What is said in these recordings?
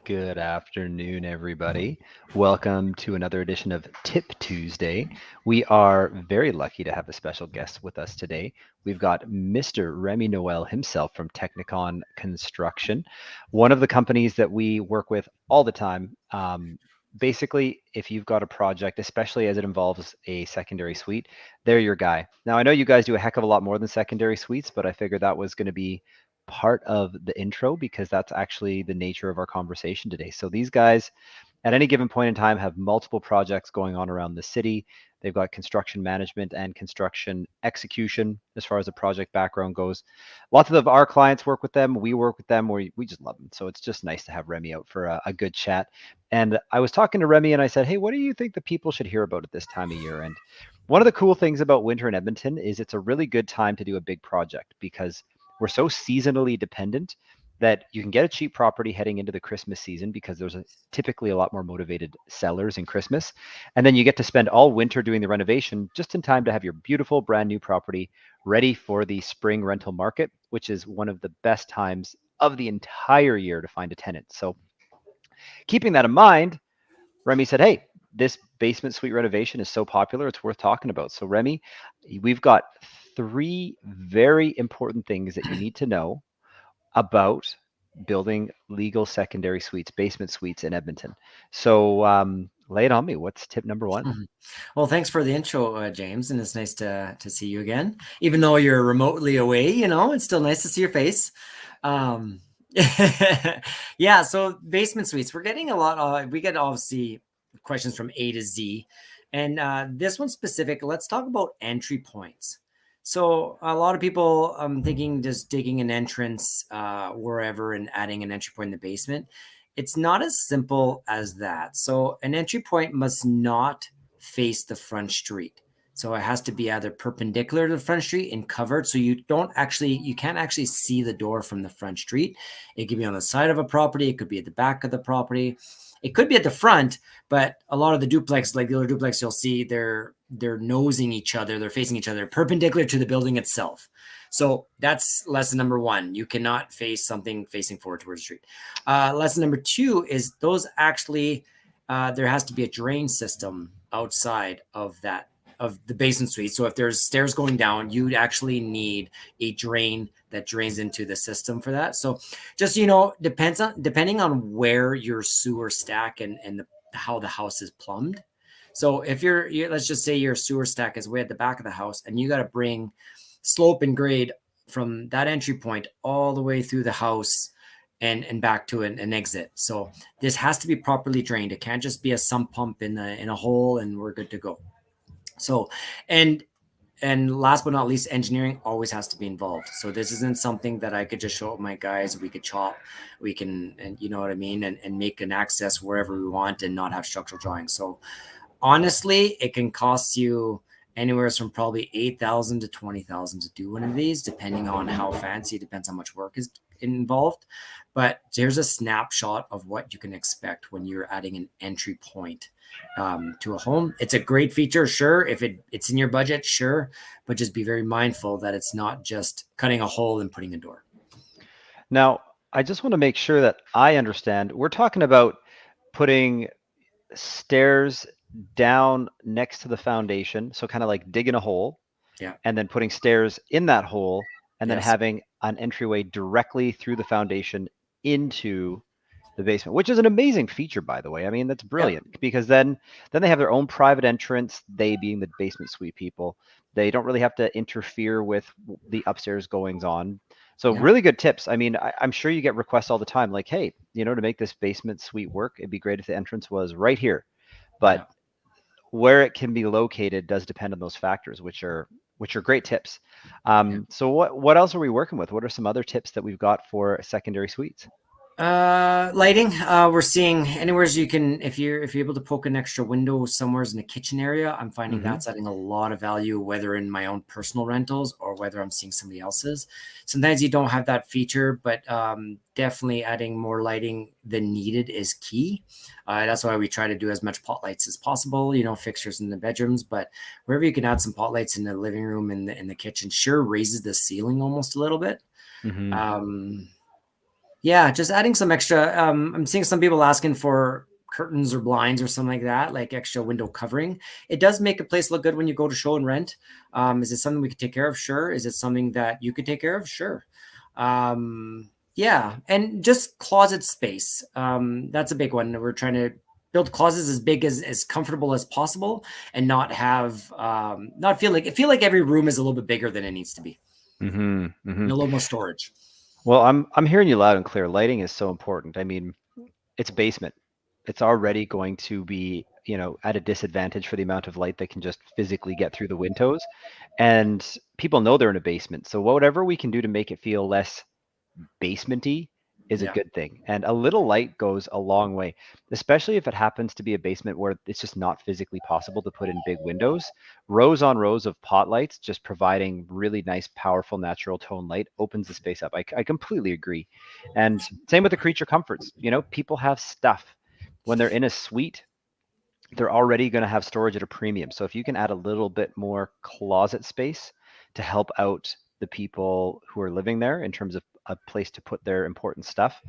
Good afternoon, everybody. Welcome to another edition of Tip Tuesday. We are very lucky to have a special guest with us today. We've got Mr. Remy Noel himself from Technicon Construction, one of the companies that we work with all the time. Basically, if you've got a project, especially as it involves a secondary suite, they're your guy. Now, I know you guys do a heck of a lot more than secondary suites, but I figured that was going to be part of the intro because that's actually the nature of our conversation today. So these guys at any given point in time have multiple projects going on around the city. They've got construction management and construction execution as far as the project background goes. Lots of our clients work with them. We work with them. We just love them. So it's just nice to have Remy out for a good chat. And I was talking to Remy and I said, hey, what do you think the people should hear about at this time of year? And one of the cool things about winter in Edmonton is it's a really good time to do a big project because we're so seasonally dependent that you can get a cheap property heading into the Christmas season because there's typically a lot more motivated sellers in Christmas. And then you get to spend all winter doing the renovation just in time to have your beautiful brand new property ready for the spring rental market, which is one of the best times of the entire year to find a tenant. So keeping that in mind, Remy said, hey, this basement suite renovation is so popular, it's worth talking about. So Remy, we've got three very important things that you need to know about building legal secondary suites, basement suites in Edmonton. So lay it on me. What's tip number one? Well, thanks for the intro, James, and it's nice to see you again. Even though you're remotely away, it's still nice to see your face. Um, yeah, so basement suites, we're getting a lot. We get obviously questions from A to Z, and this one specific. Let's talk about entry points. So a lot of people thinking just digging an entrance wherever and adding an entry point in the basement. It's not as simple as that. So an entry point must not face the front street. So it has to be either perpendicular to the front street and covered. So you can't actually see the door from the front street. It could be on the side of a property. It could be at the back of the property. It could be at the front, but a lot of the duplex, like the other duplex, you'll see they're nosing each other. They're facing each other perpendicular to the building itself. So that's lesson number one. You cannot face something facing forward towards the street. Lesson number two is those actually, there has to be a drain system outside of the basement suite. So if there's stairs going down, you'd actually need a drain that drains into the system for that. So just, depending on where your sewer stack and how the house is plumbed. So if let's just say your sewer stack is way at the back of the house and you got to bring slope and grade from that entry point all the way through the house and back to an exit. So this has to be properly drained. It can't just be a sump pump in a hole and we're good to go. So, and last but not least, engineering always has to be involved. So this isn't something that I could just show up my guys. We could chop, we can, and you know what I mean, and make an access wherever we want and not have structural drawings. So honestly, it can cost you anywhere from probably $8,000 to $20,000 to do one of these, depending on how fancy. It depends how much work is involved. But here's a snapshot of what you can expect when you're adding an entry point to a home. It's a great feature, sure. If it's in your budget, sure. But just be very mindful that it's not just cutting a hole and putting a door. Now, I just want to make sure that I understand. We're talking about putting stairs down next to the foundation, so kind of like digging a hole, Yeah. and then putting stairs in that hole, and then Yes. having an entryway directly through the foundation into the basement, which is an amazing feature, by the way. I mean, that's brilliant because then they have their own private entrance, they being the basement suite people. They don't really have to interfere with the upstairs goings on. So Yeah. really good tips. I mean, I'm sure you get requests all the time like, hey, to make this basement suite work, it'd be great if the entrance was right here. But Yeah. where it can be located does depend on those factors, which are great tips. Yeah. So what else are we working with? What are some other tips that we've got for secondary suites? Lighting. We're seeing anywhere you can, if you're able to poke an extra window somewhere in the kitchen area, I'm finding Mm-hmm. that's adding a lot of value, whether in my own personal rentals or whether I'm seeing somebody else's. Sometimes you don't have that feature, but definitely adding more lighting than needed is key. That's why we try to do as much pot lights as possible, fixtures in the bedrooms, but wherever you can add some pot lights in the living room and in the kitchen, sure raises the ceiling almost a little bit. Mm-hmm. Um, Yeah, just adding some extra. I'm seeing some people asking for curtains or blinds or something like that, like extra window covering. It does make a place look good when you go to show and rent. Is it something we could take care of? Sure. Is it something that you could take care of? Sure. Yeah, and just closet space. That's a big one. We're trying to build closets as big as comfortable as possible, and not have not feel like every room is a little bit bigger than it needs to be. Hmm. Hmm. A little more storage. Well, I'm hearing you loud and clear. Lighting is so important. I mean, it's a basement. It's already going to be, at a disadvantage for the amount of light that can just physically get through the windows. And people know they're in a basement. So whatever we can do to make it feel less basementy is a Yeah. good thing. And a little light goes a long way, especially if it happens to be a basement where it's just not physically possible to put in big windows. Rows on rows of pot lights, just providing really nice, powerful, natural tone light opens the space up. I completely agree. And same with the creature comforts. People have stuff when they're in a suite, they're already going to have storage at a premium. So if you can add a little bit more closet space to help out the people who are living there in terms of a place to put their important stuff,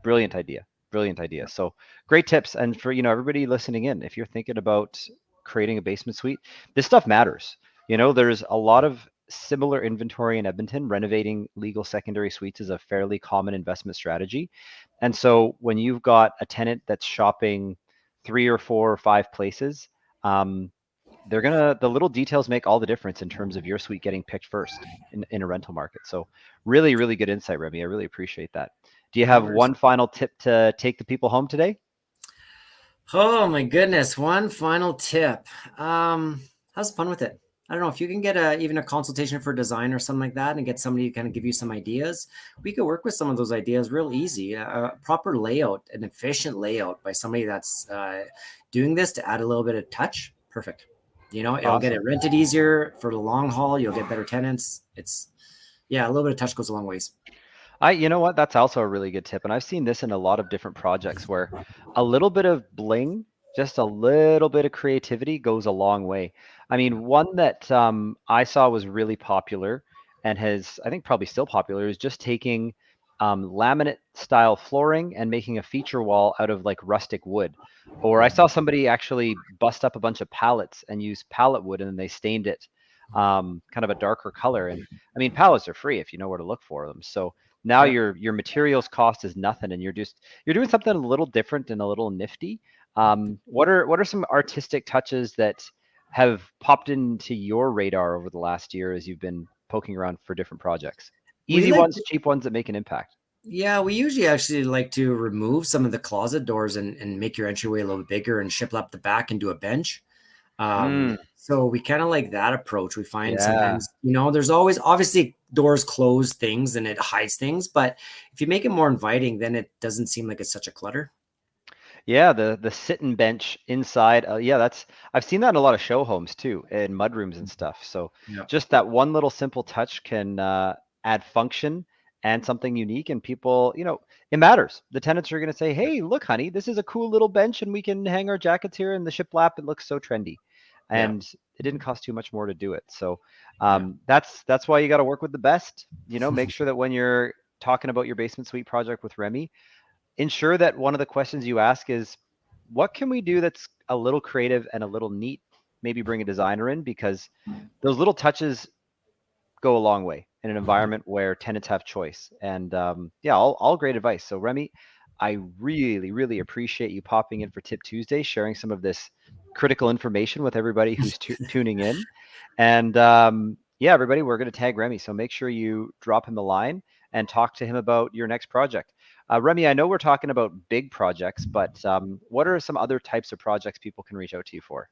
brilliant idea. Brilliant idea. So great tips. And for everybody listening in, if you're thinking about creating a basement suite, this stuff matters. There's a lot of similar inventory in Edmonton. Renovating legal secondary suites is a fairly common investment strategy. And so when you've got a tenant that's shopping 3 or 4 or 5 places, um, the little details make all the difference in terms of your suite getting picked first in a rental market. So really, really good insight, Remy. I really appreciate that. Do you No have worries. one final tip to take the people home today? Oh my goodness. One final tip. Have fun with it. I don't know if you can get even a consultation for design or something like that and get somebody to kind of give you some ideas. We could work with some of those ideas real easy. A proper layout, an efficient layout by somebody that's doing this to add a little bit of touch. Perfect. It'll get it Awesome. rented easier for the long haul. You'll get better tenants. Yeah, a little bit of touch goes a long ways. You know what? That's also a really good tip. And I've seen this in a lot of different projects where a little bit of bling, just a little bit of creativity goes a long way. I Yeah. mean, one that I saw was really popular and has, I think, probably still popular is just taking laminate style flooring and making a feature wall out of like rustic wood. Or I saw somebody actually bust up a bunch of pallets and use pallet wood and then they stained it kind of a darker color. And I mean, pallets are free if you know where to look for them. So now Yeah. your materials cost is nothing, and you're doing something a little different and a little nifty. What are some artistic touches that have popped into your radar over the last year as you've been poking around for different projects? We Easy like ones, cheap ones that make an impact. Yeah, we usually actually like to remove some of the closet doors and make your entryway a little bit bigger and ship up the back and do a bench. Mm, So we kind of like that approach. We find yeah. sometimes, there's always obviously doors close things and it hides things, but if you make it more inviting, then it doesn't seem like it's such a clutter. Yeah, the sit-in bench inside. Yeah, I've seen that in a lot of show homes too, in mudrooms and stuff. So Yeah. just that one little simple touch can add function and something unique, and people, it matters. The tenants are going to say, "Hey, look, honey, this is a cool little bench, and we can hang our jackets here in the shiplap. It looks so trendy," Yeah. and it didn't cost too much more to do it. So Yeah. that's why you got to work with the best. Make sure that when you're talking about your basement suite project with Remy, ensure that one of the questions you ask is, what can we do that's a little creative and a little neat? Maybe bring a designer in, because those little touches go a long way in an environment where tenants have choice. And yeah, all great advice. So Remy, I really, really appreciate you popping in for Tip Tuesday, sharing some of this critical information with everybody who's tuning in. And yeah, everybody, we're going to tag Remy. So make sure you drop him a line and talk to him about your next project. Remy, I know we're talking about big projects, but what are some other types of projects people can reach out to you for?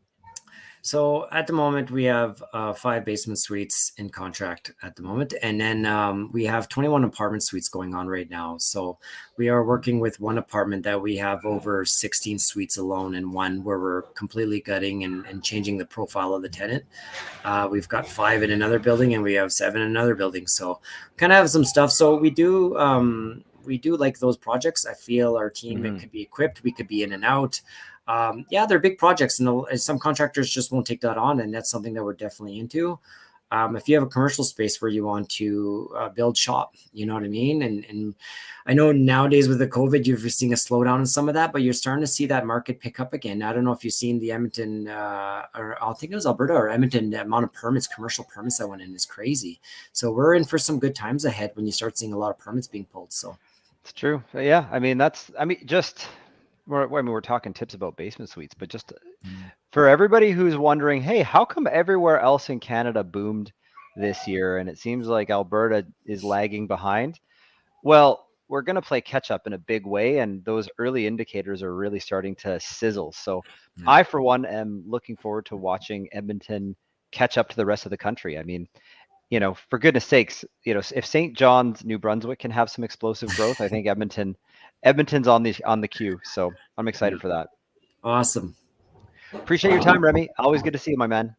So at the moment, we have 5 basement suites in contract at the moment, and then we have 21 apartment suites going on right now. So we are working with one apartment that we have over 16 suites alone, and one where we're completely gutting and changing the profile of the tenant. We've got 5 in another building, and we have 7 in another building. So kind of have some stuff. So we do like those projects. I feel our team it Hmm. could be equipped. We could be in and out. Yeah, they're big projects, and some contractors just won't take that on, and that's something that we're definitely into. if you have a commercial space where you want to build shop, you know what I mean? And I know nowadays with the COVID, you're seeing a slowdown in some of that, but you're starting to see that market pick up again. I don't know if you've seen the Edmonton, or I think it was Alberta or Edmonton, the amount of permits, commercial permits that went in is crazy. So we're in for some good times ahead when you start seeing a lot of permits being pulled. So It's true. Yeah, just we're talking tips about basement suites, but just for everybody who's wondering, hey, how come everywhere else in Canada boomed this year and it seems like Alberta is lagging behind? Well, we're going to play catch up in a big way, and those early indicators are really starting to sizzle. So yeah, I, for one, am looking forward to watching Edmonton catch up to the rest of the country. I mean, for goodness sakes, if St. John's, New Brunswick can have some explosive growth, I think Edmonton's on the queue. So I'm yeah. excited for that. Awesome. Appreciate your time, Remy. Always good to see you, my man.